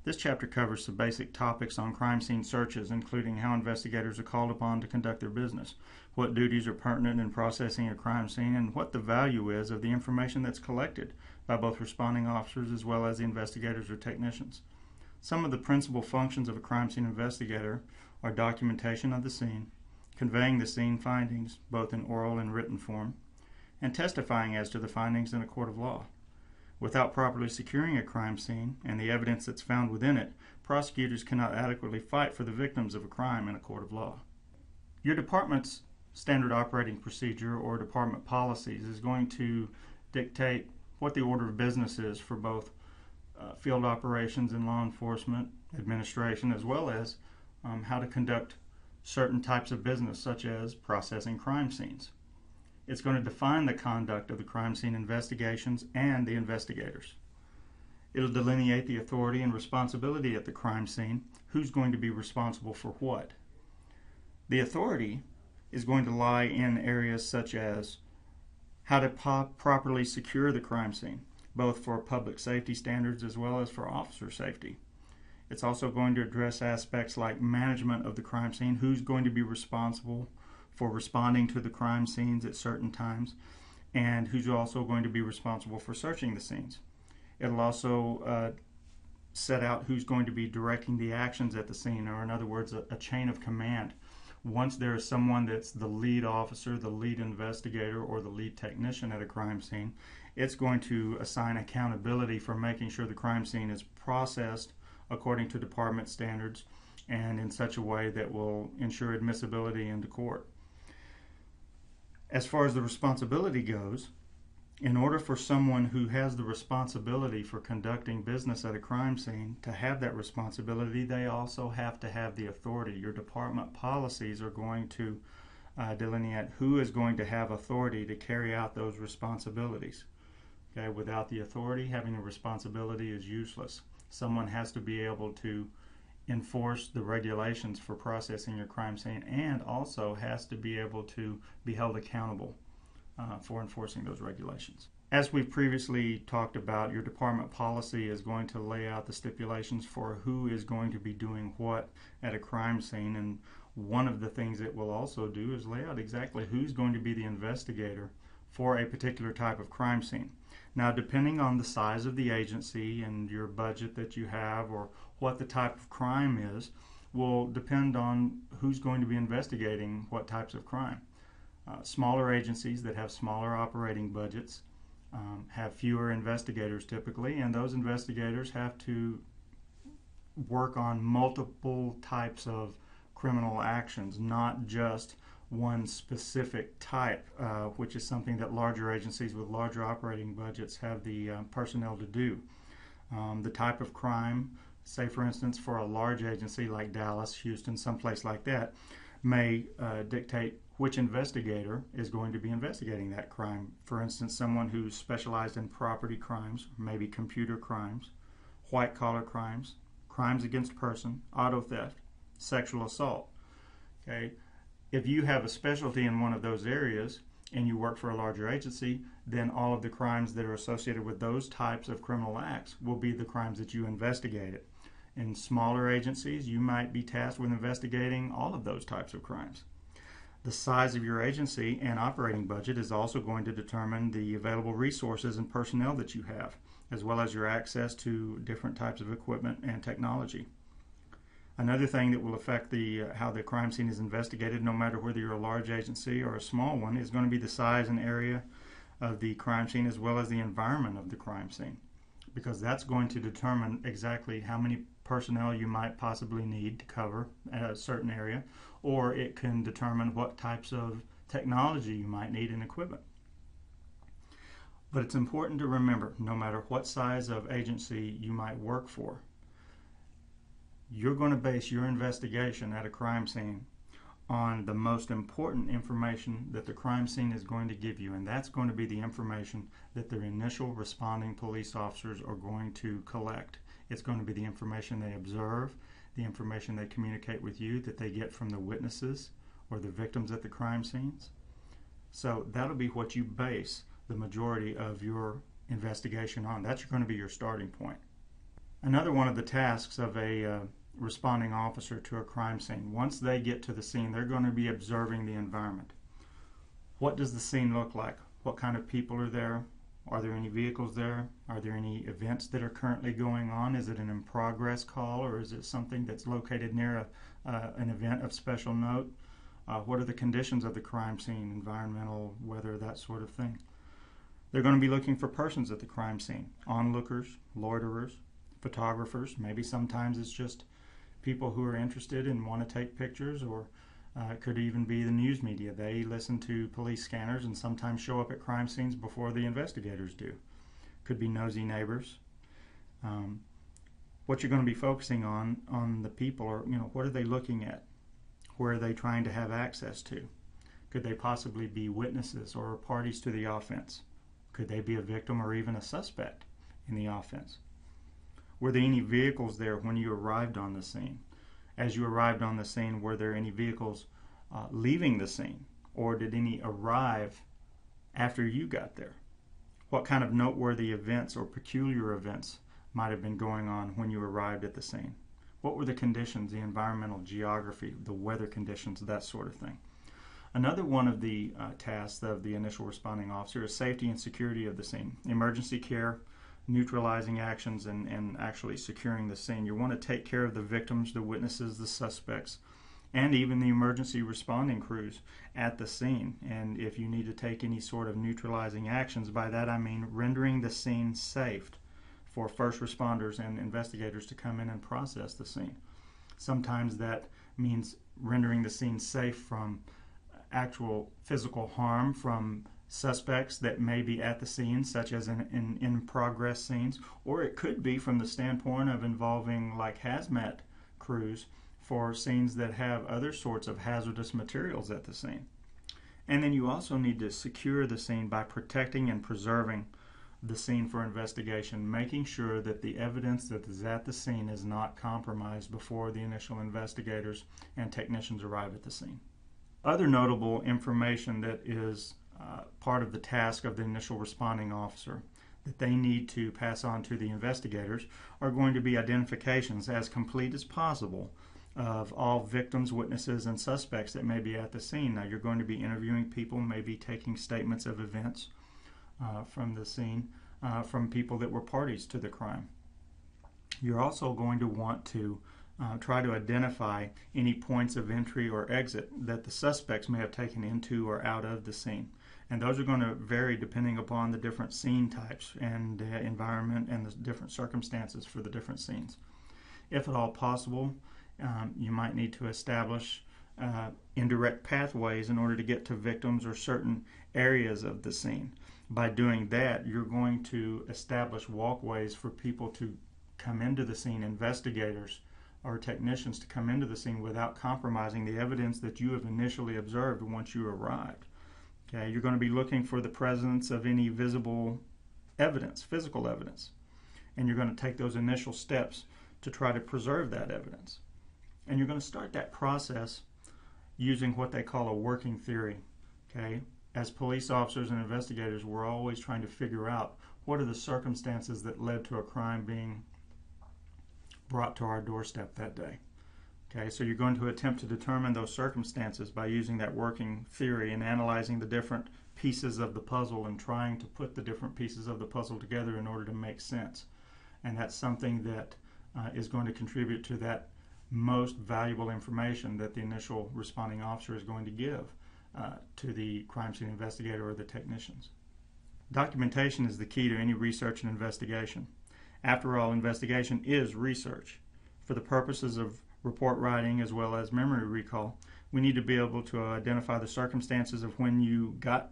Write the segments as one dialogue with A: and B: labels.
A: This chapter covers some basic topics on crime scene searches, including how investigators are called upon to conduct their business, what duties are pertinent in processing a crime scene, and what the value is of the information that's collected by both responding officers as well as the investigators or technicians. Some of the principal functions of a crime scene investigator are documentation of the scene, conveying the scene findings, both in oral and written form, and testifying as to the findings in a court of law. Without properly securing a crime scene and the evidence that's found within it, prosecutors cannot adequately fight for the victims of a crime in a court of law. Your department's standard operating procedure or department policies is going to dictate what the order of business is for both field operations and law enforcement administration, as well as how to conduct certain types of business, such as processing crime scenes. It's going to define the conduct of the crime scene investigations and the investigators. It'll delineate the authority and responsibility at the crime scene, who's going to be responsible for what. The authority is going to lie in areas such as how to properly secure the crime scene, both for public safety standards as well as for officer safety. It's also going to address aspects like management of the crime scene, who's going to be responsible for responding to the crime scenes at certain times, and who's also going to be responsible for searching the scenes. It'll also set out who's going to be directing the actions at the scene, or in other words, a chain of command. Once there is someone that's the lead officer, the lead investigator, or the lead technician at a crime scene, it's going to assign accountability for making sure the crime scene is processed according to department standards and in such a way that will ensure admissibility into court. As far as the responsibility goes, in order for someone who has the responsibility for conducting business at a crime scene to have that responsibility, they also have to have the authority. Your department policies are going to delineate who is going to have authority to carry out those responsibilities. Okay? Without the authority, having a responsibility is useless. Someone has to be able to enforce the regulations for processing your crime scene, and also has to be able to be held accountable for enforcing those regulations. As we've previously talked about, your department policy is going to lay out the stipulations for who is going to be doing what at a crime scene, and one of the things it will also do is lay out exactly who's going to be the investigator for a particular type of crime scene. Now, depending on the size of the agency and your budget that you have, or what the type of crime is, will depend on who's going to be investigating what types of crime. Smaller agencies that have smaller operating budgets have fewer investigators typically, and those investigators have to work on multiple types of criminal actions, not just one specific type, which is something that larger agencies with larger operating budgets have the personnel to do. The type of crime, say for instance for a large agency like Dallas, Houston, someplace like that, may dictate which investigator is going to be investigating that crime. For instance, someone who's specialized in property crimes, maybe computer crimes, white-collar crimes, crimes against person, auto theft, sexual assault. Okay? If you have a specialty in one of those areas and you work for a larger agency, then all of the crimes that are associated with those types of criminal acts will be the crimes that you investigated. In smaller agencies, you might be tasked with investigating all of those types of crimes. The size of your agency and operating budget is also going to determine the available resources and personnel that you have, as well as your access to different types of equipment and technology. Another thing that will affect how the crime scene is investigated, no matter whether you're a large agency or a small one, is going to be the size and area of the crime scene, as well as the environment of the crime scene, because that's going to determine exactly how many personnel you might possibly need to cover a certain area, or it can determine what types of technology you might need and equipment. But it's important to remember, no matter what size of agency you might work for, you're going to base your investigation at a crime scene on the most important information that the crime scene is going to give you, and that's going to be the information that their initial responding police officers are going to collect. It's going to be the information they observe, the information they communicate with you that they get from the witnesses or the victims at the crime scenes. So that'll be what you base the majority of your investigation on. That's going to be your starting point. Another one of the tasks of a responding officer to a crime scene, once they get to the scene, they're going to be observing the environment. What does the scene look like? What kind of people are there? Are there any vehicles there? Are there any events that are currently going on? Is it an in-progress call, or is it something that's located near an event of special note? What are the conditions of the crime scene, environmental, weather, that sort of thing? They're going to be looking for persons at the crime scene, onlookers, loiterers, photographers. Maybe sometimes it's just people who are interested and want to take pictures, or it could even be the news media. They listen to police scanners and sometimes show up at crime scenes before the investigators do. Could be nosy neighbors. What you're going to be focusing on the people, or what are they looking at? Where are they trying to have access to? Could they possibly be witnesses or parties to the offense? Could they be a victim or even a suspect in the offense? Were there any vehicles there when you arrived on the scene? As you arrived on the scene, were there any vehicles leaving the scene? Or did any arrive after you got there? What kind of noteworthy events or peculiar events might have been going on when you arrived at the scene? What were the conditions, the environmental geography, the weather conditions, that sort of thing? Another one of the tasks of the initial responding officer is safety and security of the scene. Emergency care, neutralizing actions, and actually securing the scene. You want to take care of the victims, the witnesses, the suspects, and even the emergency responding crews at the scene. And if you need to take any sort of neutralizing actions, by that I mean rendering the scene safe for first responders and investigators to come in and process the scene. Sometimes that means rendering the scene safe from actual physical harm from suspects that may be at the scene, such as in progress scenes, or it could be from the standpoint of involving like hazmat crews for scenes that have other sorts of hazardous materials at the scene. And then you also need to secure the scene by protecting and preserving the scene for investigation, making sure that the evidence that is at the scene is not compromised before the initial investigators and technicians arrive at the scene. Other notable information that is part of the task of the initial responding officer that they need to pass on to the investigators are going to be identifications as complete as possible of all victims, witnesses, and suspects that may be at the scene. Now, you're going to be interviewing people, maybe taking statements of events from the scene, from people that were parties to the crime. You're also going to want to try to identify any points of entry or exit that the suspects may have taken into or out of the scene. And those are going to vary depending upon the different scene types and environment and the different circumstances for the different scenes. If at all possible, you might need to establish indirect pathways in order to get to victims or certain areas of the scene. By doing that, you're going to establish walkways for people to come into the scene, investigators or technicians to come into the scene without compromising the evidence that you have initially observed once you arrived. Okay, you're going to be looking for the presence of any visible evidence, physical evidence, and you're going to take those initial steps to try to preserve that evidence. And you're going to start that process using what they call a working theory. Okay, as police officers and investigators, we're always trying to figure out what are the circumstances that led to a crime being brought to our doorstep that day. Okay, so you're going to attempt to determine those circumstances by using that working theory and analyzing the different pieces of the puzzle and trying to put the different pieces of the puzzle together in order to make sense. And that's something that is going to contribute to that most valuable information that the initial responding officer is going to give to the crime scene investigator or the technicians. Documentation is the key to any research and investigation. After all, investigation is research. For the purposes of report writing as well as memory recall, we need to be able to identify the circumstances of when you got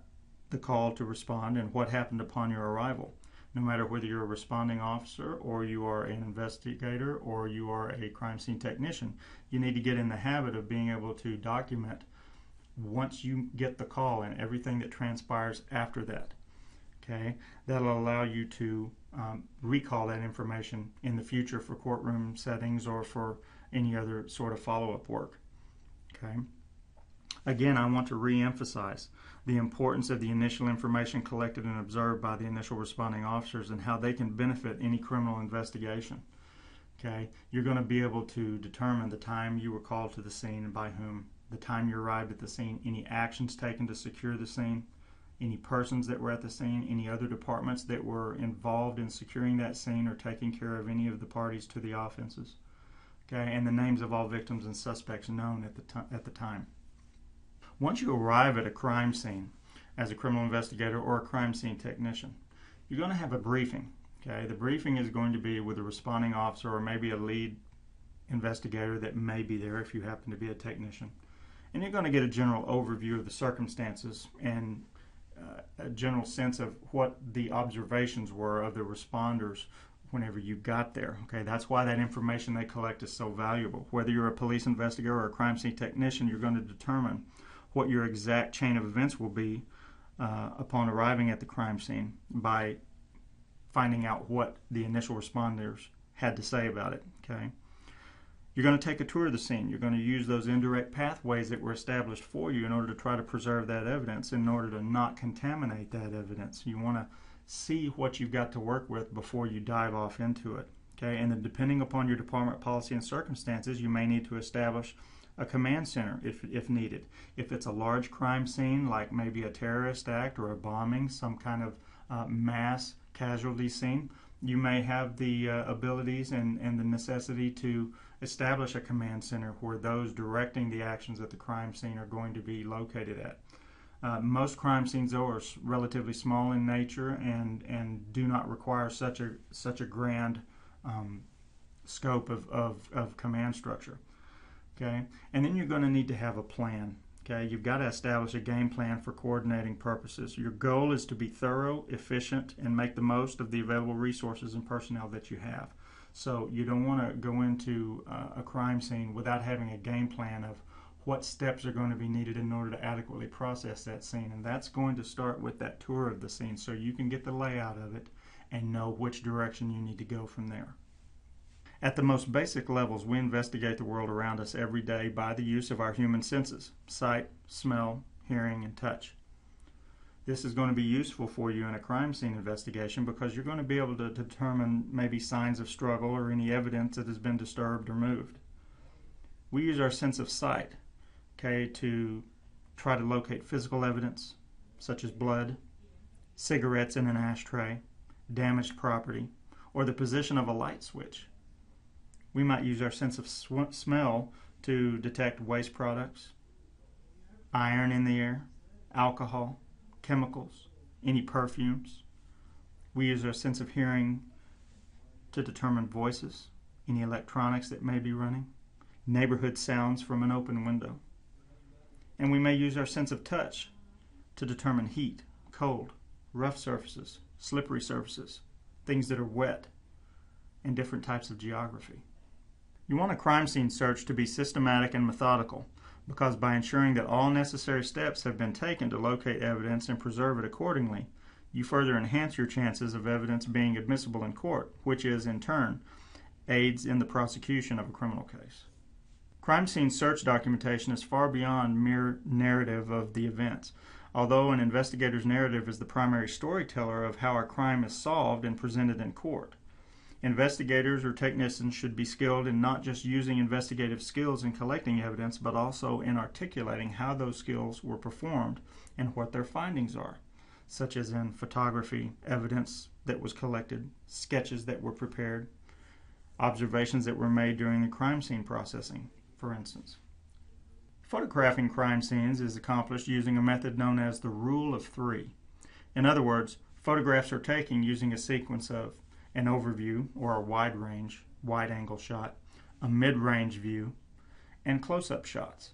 A: the call to respond and what happened upon your arrival. No matter whether you're a responding officer or you are an investigator or you are a crime scene technician, you need to get in the habit of being able to document once you get the call and everything that transpires after that. Okay, that'll allow you to recall that information in the future for courtroom settings or for any other sort of follow-up work. Okay. Again, I want to re-emphasize the importance of the initial information collected and observed by the initial responding officers and how they can benefit any criminal investigation. Okay, you're going to be able to determine the time you were called to the scene and by whom, the time you arrived at the scene, any actions taken to secure the scene, any persons that were at the scene, any other departments that were involved in securing that scene or taking care of any of the parties to the offenses. Okay, and the names of all victims and suspects known at the time. Once you arrive at a crime scene as a criminal investigator or a crime scene technician, you're going to have a briefing. Okay, the briefing is going to be with a responding officer or maybe a lead investigator that may be there if you happen to be a technician. And you're going to get a general overview of the circumstances and a general sense of what the observations were of the responders whenever you got there. Okay, that's why that information they collect is so valuable. Whether you're a police investigator or a crime scene technician, you're going to determine what your exact chain of events will be upon arriving at the crime scene by finding out what the initial responders had to say about it. Okay, you're going to take a tour of the scene. You're going to use those indirect pathways that were established for you in order to try to preserve that evidence, in order to not contaminate that evidence. You want to see what you've got to work with before you dive off into it. Okay, and then depending upon your department policy and circumstances, you may need to establish a command center if needed. If it's a large crime scene, like maybe a terrorist act or a bombing, some kind of mass casualty scene, you may have the abilities and the necessity to establish a command center where those directing the actions at the crime scene are going to be located at. Most crime scenes, though, are relatively small in nature and do not require such a grand scope of command structure. Okay, and then you're going to need to have a plan. Okay, you've got to establish a game plan for coordinating purposes. Your goal is to be thorough, efficient, and make the most of the available resources and personnel that you have. So you don't want to go into a crime scene without having a game plan of what steps are going to be needed in order to adequately process that scene. And that's going to start with that tour of the scene so you can get the layout of it and know which direction you need to go from there. At the most basic levels, we investigate the world around us every day by the use of our human senses: sight, smell, hearing, and touch. This is going to be useful for you in a crime scene investigation because you're going to be able to determine maybe signs of struggle or any evidence that has been disturbed or moved. We use our sense of sight, okay, to try to locate physical evidence such as blood, cigarettes in an ashtray, damaged property, or the position of a light switch. We might use our sense of smell to detect waste products, iron in the air, alcohol, chemicals, any perfumes. We use our sense of hearing to determine voices, any electronics that may be running, neighborhood sounds from an open window. And we may use our sense of touch to determine heat, cold, rough surfaces, slippery surfaces, things that are wet, and different types of geography. You want a crime scene search to be systematic and methodical, because by ensuring that all necessary steps have been taken to locate evidence and preserve it accordingly, you further enhance your chances of evidence being admissible in court, which is, in turn, aids in the prosecution of a criminal case. Crime scene search documentation is far beyond mere narrative of the events. Although an investigator's narrative is the primary storyteller of how a crime is solved and presented in court, investigators or technicians should be skilled in not just using investigative skills in collecting evidence, but also in articulating how those skills were performed and what their findings are, such as in photography, evidence that was collected, sketches that were prepared, observations that were made during the crime scene processing, for instance. Photographing crime scenes is accomplished using a method known as the rule of three. In other words, photographs are taken using a sequence of an overview or a wide-angle shot, a mid-range view, and close-up shots.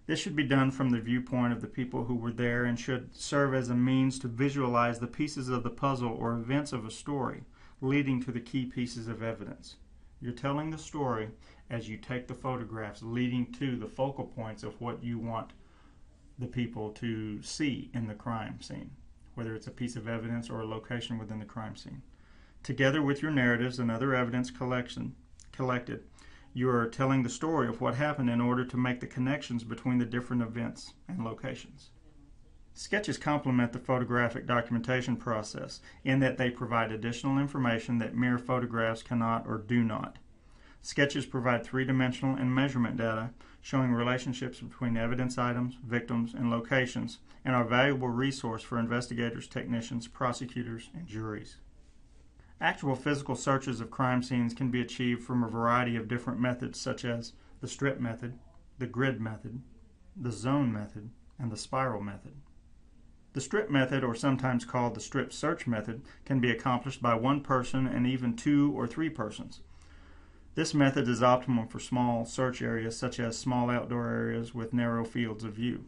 A: This should be done from the viewpoint of the people who were there and should serve as a means to visualize the pieces of the puzzle or events of a story leading to the key pieces of evidence. You're telling the story as you take the photographs leading to the focal points of what you want the people to see in the crime scene, whether it's a piece of evidence or a location within the crime scene. Together with your narratives and other evidence collected, you are telling the story of what happened in order to make the connections between the different events and locations. Sketches complement the photographic documentation process in that they provide additional information that mere photographs cannot or do not. Sketches provide three-dimensional and measurement data showing relationships between evidence items, victims, and locations, and are a valuable resource for investigators, technicians, prosecutors, and juries. Actual physical searches of crime scenes can be achieved from a variety of different methods such as the strip method, the grid method, the zone method, and the spiral method. The strip method, or sometimes called the strip search method, can be accomplished by one person and even 2 or 3 persons. This method is optimal for small search areas such as small outdoor areas with narrow fields of view.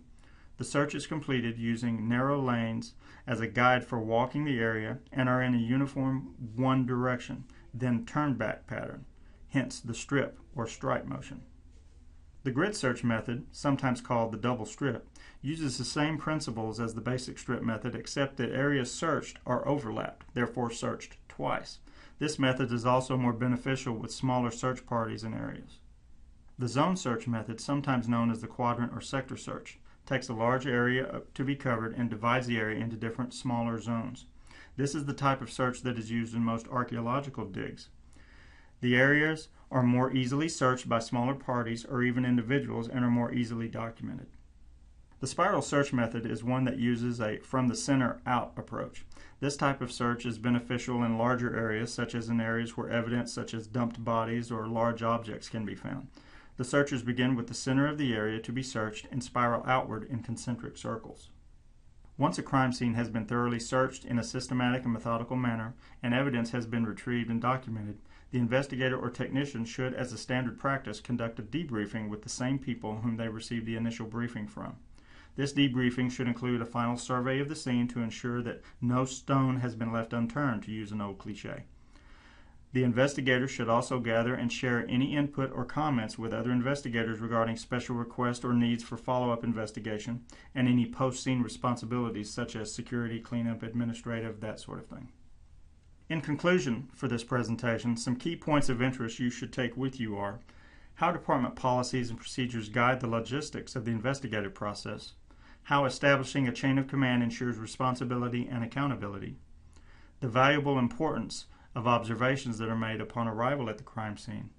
A: The search is completed using narrow lanes as a guide for walking the area and are in a uniform one direction, then turn back pattern, hence the strip or stripe motion. The grid search method, sometimes called the double strip, uses the same principles as the basic strip method except that areas searched are overlapped, therefore searched twice. This method is also more beneficial with smaller search parties and areas. The zone search method, sometimes known as the quadrant or sector search, takes a large area to be covered and divides the area into different smaller zones. This is the type of search that is used in most archaeological digs. The areas are more easily searched by smaller parties or even individuals and are more easily documented. The spiral search method is one that uses a from the center out approach. This type of search is beneficial in larger areas, such as in areas where evidence such as dumped bodies or large objects can be found. The searchers begin with the center of the area to be searched and spiral outward in concentric circles. Once a crime scene has been thoroughly searched in a systematic and methodical manner and evidence has been retrieved and documented, the investigator or technician should, as a standard practice, conduct a debriefing with the same people whom they received the initial briefing from. This debriefing should include a final survey of the scene to ensure that no stone has been left unturned, to use an old cliche. The investigator should also gather and share any input or comments with other investigators regarding special requests or needs for follow-up investigation and any post-scene responsibilities such as security, cleanup, administrative, that sort of thing. In conclusion for this presentation, some key points of interest you should take with you are how department policies and procedures guide the logistics of the investigative process, how establishing a chain of command ensures responsibility and accountability, the valuable importance of observations that are made upon arrival at the crime scene,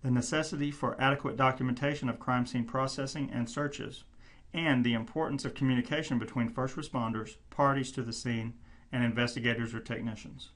A: the necessity for adequate documentation of crime scene processing and searches, and the importance of communication between first responders, parties to the scene, and investigators or technicians.